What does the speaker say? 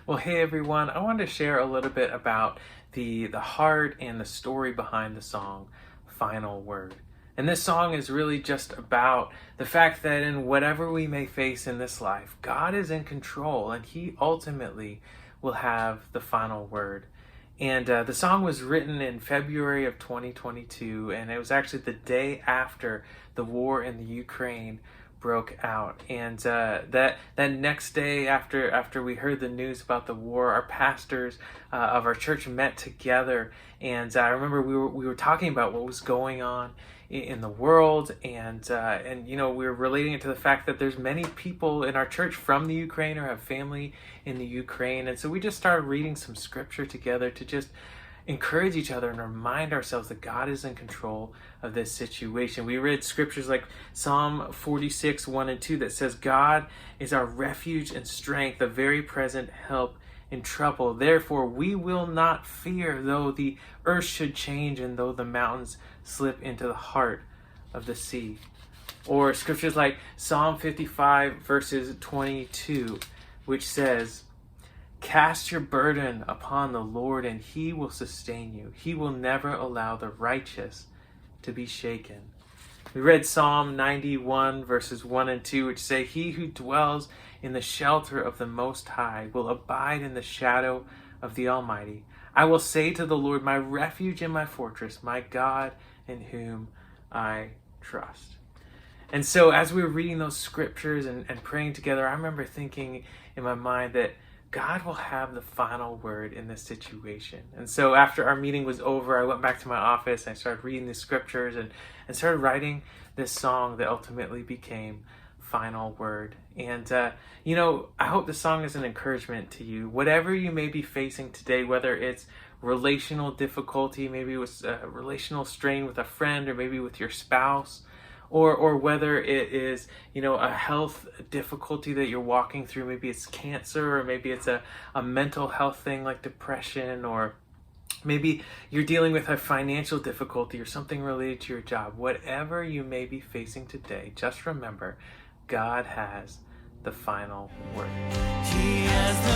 Well, hey everyone, I wanted to share a little bit about the heart and the story behind the song Final Word. And this song is really just about the fact that in whatever we may face in this life, God is in control and He ultimately will have the final word. And the song was written in February of 2022, and it was actually the day after the war in the Ukraine broke out. And that next day, after we heard the news about the war, our pastors of our church met together, and I remember we were talking about what was going on in the world, and we were relating it to the fact that there's many people in our church from the Ukraine or have family in the Ukraine, and so we just started reading some scripture together to just encourage each other and remind ourselves that God is in control of this situation. We read scriptures like Psalm 46, 1 and 2 that says, God is our refuge and strength, a very present help in trouble. Therefore, we will not fear, though the earth should change and though the mountains slip into the heart of the sea. Or scriptures like Psalm 55, verses 22, which says, Cast your burden upon the Lord, and He will sustain you. He will never allow the righteous to be shaken. We read Psalm 91, verses 1 and 2, which say, He who dwells in the shelter of the Most High will abide in the shadow of the Almighty. I will say to the Lord, my refuge and my fortress, my God in whom I trust. And so as we were reading those scriptures and praying together, I remember thinking in my mind that God will have the final word in this situation. And so after our meeting was over, I went back to my office and I started reading the scriptures and started writing this song that ultimately became Final Word. And, I hope the song is an encouragement to you. Whatever you may be facing today, whether it's relational difficulty, maybe it was a relational strain with a friend or maybe with your spouse, or whether it is, a health difficulty that you're walking through. Maybe it's cancer, or maybe it's a mental health thing like depression, or maybe you're dealing with a financial difficulty or something related to your job. Whatever you may be facing today, just remember, God has the final word. He has the